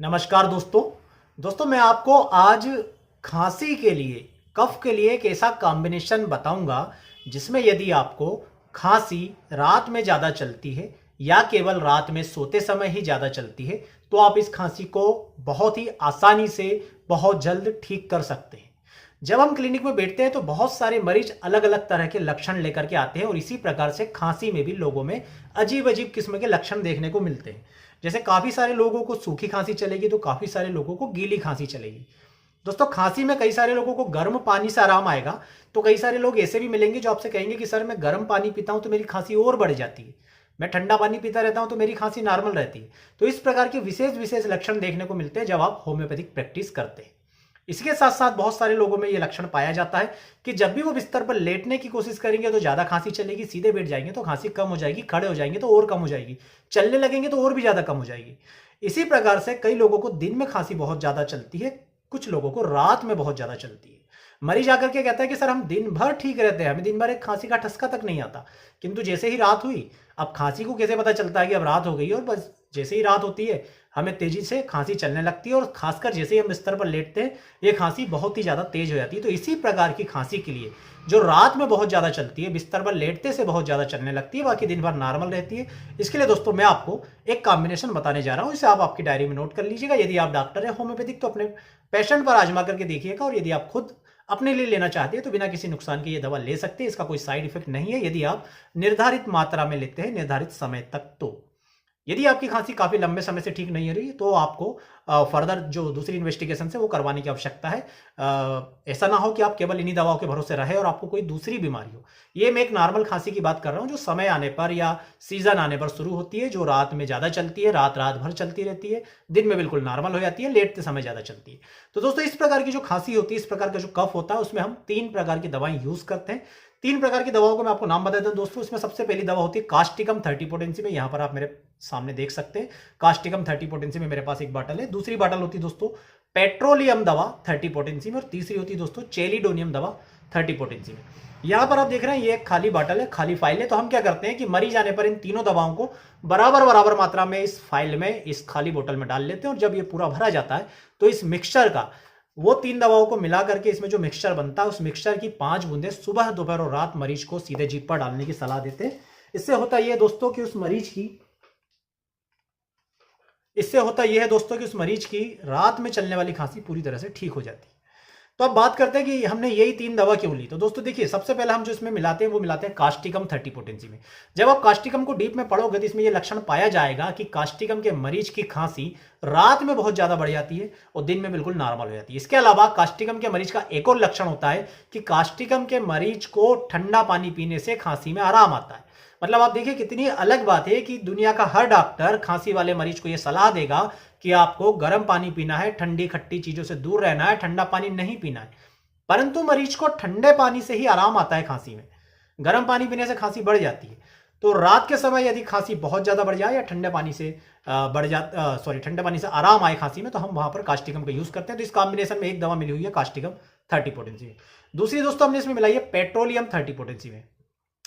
नमस्कार दोस्तों मैं आपको आज खांसी के लिए कफ के लिए एक ऐसा कॉम्बिनेशन बताऊंगा जिसमें यदि आपको खांसी रात में ज़्यादा चलती है या केवल रात में सोते समय ही ज़्यादा चलती है तो आप इस खांसी को बहुत ही आसानी से बहुत जल्द ठीक कर सकते हैं। जब हम क्लिनिक में बैठते हैं तो बहुत सारे मरीज अलग अलग तरह के लक्षण लेकर के आते हैं और इसी प्रकार से खांसी में भी लोगों में अजीब अजीब किस्म के लक्षण देखने को मिलते हैं। जैसे काफी सारे लोगों को सूखी खांसी चलेगी तो काफी सारे लोगों को गीली खांसी चलेगी। दोस्तों खांसी में कई सारे लोगों को गर्म पानी से आराम आएगा तो कई सारे लोग ऐसे भी मिलेंगे जो आपसे कहेंगे कि सर मैं गर्म पानी पीता हूं तो मेरी खांसी और बढ़ जाती है, मैं ठंडा पानी पीता रहता हूं तो मेरी खांसी नॉर्मल रहती है। तो इस प्रकार के विशेष विशेष लक्षण देखने को मिलते हैं जब आप होम्योपैथिक प्रैक्टिस करते हैं। इसके साथ साथ बहुत सारे लोगों में यह लक्षण पाया जाता है कि जब भी वो बिस्तर पर लेटने की कोशिश करेंगे तो ज्यादा खांसी चलेगी, सीधे बैठ जाएंगे तो खांसी कम हो जाएगी, खड़े हो जाएंगे तो और कम हो जाएगी, चलने लगेंगे तो और भी ज्यादा कम हो जाएगी। इसी प्रकार से कई लोगों को दिन में खांसी बहुत ज्यादा चलती है, कुछ लोगों को रात में बहुत ज्यादा चलती है। मरीज आकर के कहता है कि सर हम दिन भर ठीक रहते हैं, हमें दिन भर एक खांसी का ठसका तक नहीं आता, किंतु जैसे ही रात हुई, अब खांसी को कैसे पता चलता है कि अब रात हो गई और बस जैसे ही रात होती है हमें तेजी से खांसी चलने लगती है और खासकर जैसे ही हम बिस्तर पर लेटते हैं ये खांसी बहुत ही ज्यादा तेज हो जाती है। तो इसी प्रकार की खांसी के लिए जो रात में बहुत ज्यादा चलती है, बिस्तर पर लेटते से बहुत ज्यादा चलने लगती है, बाकी दिन भर नॉर्मल रहती है, इसके लिए दोस्तों मैं आपको एक कॉम्बिनेशन बताने जा रहा हूं। इसे आप आपकी डायरी में नोट कर लीजिएगा। यदि आप डॉक्टर है होम्योपैथिक तो अपने पेशेंट पर आजमा करके देखिएगा और यदि आप खुद अपने लिए लेना चाहते हैं तो बिना किसी नुकसान के ये दवा ले सकते हैं। इसका कोई साइड इफेक्ट नहीं है यदि आप निर्धारित मात्रा में लेते हैं निर्धारित समय तक। तो यदि आपकी खांसी काफी लंबे समय से ठीक नहीं हो रही तो आपको फर्दर जो दूसरी इन्वेस्टिगेशन है वो करवाने की आवश्यकता है। ऐसा ना हो कि आप केवल इन्हीं दवाओं के भरोसे रहे और आपको कोई दूसरी बीमारी हो। ये मैं एक नॉर्मल खांसी की बात कर रहा हूं जो समय आने पर या सीजन आने पर शुरू होती है, जो रात में ज्यादा चलती है, रात रात भर चलती रहती है, दिन में बिल्कुल नॉर्मल हो जाती है, लेटते समय ज्यादा चलती है। तो दोस्तों इस प्रकार की जो खांसी होती है, इस प्रकार का जो कफ होता है, उसमें हम 3 प्रकार की दवाएं यूज करते हैं। 3 प्रकार की दवाओं को मैं आपको नाम बता देता हूं दोस्तों। इसमें सबसे पहली दवा होती है कास्टिकम 30 पोटेंसी में, यहां पर आप मेरे सामने देख सकते हैं कास्टिकम 30 पोटेंसी में मेरे पास एक बॉटल है। दूसरी बॉटल होती है दोस्तों पेट्रोलियम दवा 30 पोटेंसी में और तीसरी होती है दोस्तों चेलिडोनियम दवा 30 पोटेंसी में। यहां पर आप देख रहे हैं ये एक खाली बॉटल है, खाली फाइल है। तो हम क्या करते हैं कि मरीज आने पर इन तीनों दवाओं को बराबर बराबर मात्रा में इस फाइल में, इस खाली बोतल में डाल लेते हैं और जब ये पूरा भरा जाता है तो इस मिक्सचर का, वो 3 दवाओं को मिला करके इसमें जो मिक्सचर बनता है उस मिक्सचर की 5 बूंदे सुबह दोपहर और रात मरीज को सीधे जीभ पर डालने की सलाह देते हैं। इससे होता यह है दोस्तों कि उस मरीज की रात में चलने वाली खांसी पूरी तरह से ठीक हो जाती है। तो अब बात करते हैं कि हमने यही 3 दवा क्यों ली। तो दोस्तों देखिए, सबसे पहले हम जो इसमें मिलाते हैं वो मिलाते हैं कास्टिकम 30 पोटेंसी में। जब आप कास्टिकम को डीप में पढ़ोगे तो इसमें यह लक्षण पाया जाएगा कि कास्टिकम के मरीज की खांसी रात में बहुत ज्यादा बढ़ जाती है और दिन में बिल्कुल नॉर्मल हो जाती है। इसके अलावा कास्टिकम के मरीज का एक और लक्षण होता है कि कास्टिकम के मरीज को ठंडा पानी पीने से खांसी में आराम आता है। मतलब आप देखिए कितनी अलग बात है कि दुनिया का हर डॉक्टर खांसी वाले मरीज को यह सलाह देगा कि आपको गर्म पानी पीना है, ठंडी खट्टी चीजों से दूर रहना है, ठंडा पानी नहीं पीना है, परंतु मरीज को ठंडे पानी से ही आराम आता है खांसी में। गर्म पानी पीने से खांसी बढ़ जाती है। तो रात के समय यदि खांसी बहुत ज्यादा बढ़ जाए या ठंडे पानी से ठंडे पानी से आराम आए खांसी में तो हम वहां पर कास्टिकम का यूज करते हैं। तो इस कॉम्बिनेशन में एक दवा मिली हुई है कास्टिकम 30 पोटेंसी में। दूसरी दोस्तों हमने इसमें मिलाई है पेट्रोलियम 30 पोटेंसी में।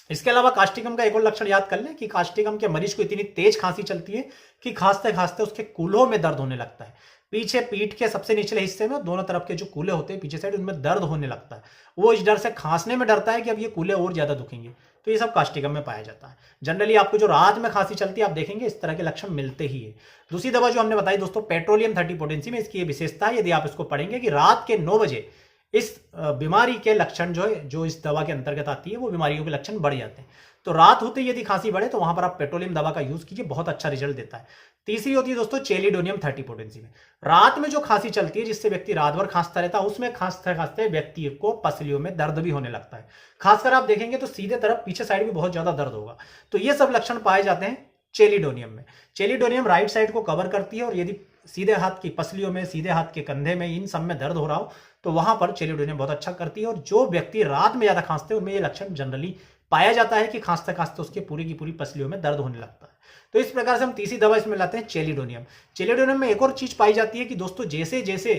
इसके अलावा कास्टिकम का एक और लक्षण याद कर लें कि कास्टिकम के मरीज को इतनी तेज खांसी चलती है कि खांसते खांसते उसके कूल्हों में दर्द होने लगता है। पीछे पीठ के सबसे निचले हिस्से में दोनों तरफ के जो कूल्हे होते हैं पीछे साइड, उनमें दर्द होने लगता है। वो इस डर से खांसने में डरता है कि अब ये कूल्हे और ज्यादा दुखेंगे। तो ये सब कास्टिकम में पाया जाता है। जनरली आपको जो रात में खांसी चलती है आप देखेंगे इस तरह के लक्षण मिलते ही है। दूसरी दवा जो हमने बताई दोस्तों पेट्रोलियम 30 पोटेंसी में, इसकी ये विशेषता है, यदि आप इसको पढ़ेंगे कि रात के 9 बजे इस बीमारी के लक्षण जो इस दवा के अंतर्गत आती है वो बीमारियों के लक्षण बढ़ जाते हैं। तो रात होते ही यदि खांसी बढ़े तो वहां पर आप पेट्रोलियम दवा का यूज कीजिए, बहुत अच्छा रिजल्ट देता है। तीसरी होती है दोस्तों चेलिडोनियम 30 पोटेंसी में। रात में जो खांसी चलती है जिससे व्यक्ति रात भर खांसता रहता है, उसमें खांसते खांसते व्यक्ति को पसलियों में दर्द भी होने लगता है। खासकर आप देखेंगे तो सीधे तरफ पीछे साइड भी बहुत ज्यादा दर्द होगा। तो ये सब लक्षण पाए जाते हैं चेलिडोनियम में। चेलिडोनियम राइट साइड को कवर करती है और यदि सीधे हाथ की पसलियों में, सीधे हाथ के कंधे में, इन सब में दर्द हो रहा हो तो वहां पर चेलिडोनियम बहुत अच्छा करती है। और जो व्यक्ति रात में ज्यादा खांसते हैं उनमें ये लक्षण जनरली पाया जाता है कि खांसते खांसते उसके पूरी की पूरी पसलियों में दर्द होने लगता है। तो इस प्रकार से हम तीसरी दवा इसमें लाते हैं चेलिडोनियम। चेलिडोनियम में एक और चीज पाई जाती है कि दोस्तों जैसे जैसे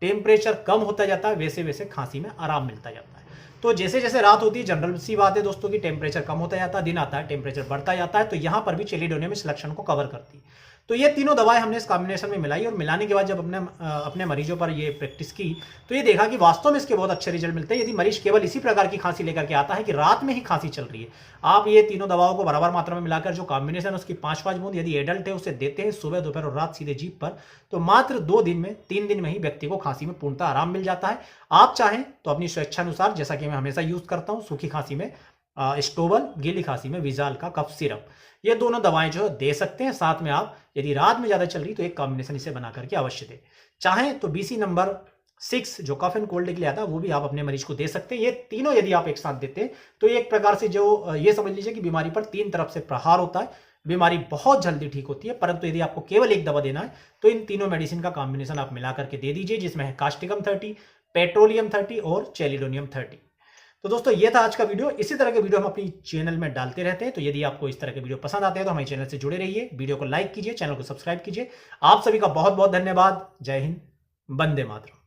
टेम्परेचर कम होता जाता है वैसे वैसे खांसी में आराम मिलता जाता है। तो जैसे जैसे रात होती है, जनरल सी बात है दोस्तों कि टेम्परेचर कम होता जाता है, दिन आता है टेम्परेचर बढ़ता जाता है। तो यहां पर भी चेलिडोनियम इस लक्षण को कवर करती है। तो ये तीनों दवाएं हमने इस कॉम्बिनेशन में मिलाई और मिलाने के बाद जब अपने मरीजों पर ये प्रैक्टिस की तो ये देखा कि वास्तव में इसके बहुत अच्छे रिजल्ट मिलते हैं। यदि मरीज केवल इसी प्रकार की खांसी लेकर के आता है कि रात में ही खांसी चल रही है, आप ये तीनों दवाओं को बराबर मात्रा में मिलाकर जो कॉम्बिनेशन उसकी 5-5 बूंद यदि एडल्ट है उसे देते हैं सुबह, दोपहर और रात सीधे जीभ पर, तो मात्र 2 दिन में 3 दिन में ही व्यक्ति को खांसी में पूर्णतः आराम मिल जाता है। आप चाहें तो अपनी स्वेच्छानुसार, जैसा कि मैं हमेशा यूज करता हूं, सूखी खांसी में स्टोबल, गीली खांसी में विजाल का कफ सिरप, ये दोनों दवाएं जो दे सकते हैं। साथ में आप यदि रात में ज्यादा चल रही तो एक कॉम्बिनेशन इसे बना करके अवश्य दें। चाहें तो BC नंबर 6 जो कफ एंड कोल्ड के लिए आता है वो भी आप अपने मरीज को दे सकते हैं। ये तीनों यदि आप एक साथ देते हैं तो एक प्रकार से जो ये समझ लीजिए कि बीमारी पर 3 तरफ से प्रहार होता है, बीमारी बहुत जल्दी ठीक होती है। परंतु यदि आपको केवल एक दवा देना है तो इन तीनों मेडिसिन का कॉम्बिनेशन आप मिला करके दे दीजिए, जिसमें है कास्टिकम 30, पेट्रोलियम 30 और चेलिडोनियम 30। तो दोस्तों ये था आज का वीडियो। इसी तरह के वीडियो हम अपनी चैनल में डालते रहते हैं, तो यदि आपको इस तरह के वीडियो पसंद आते हैं तो हमारे चैनल से जुड़े रहिए, वीडियो को लाइक कीजिए, चैनल को सब्सक्राइब कीजिए। आप सभी का बहुत बहुत धन्यवाद। जय हिंद, वंदे मातरम।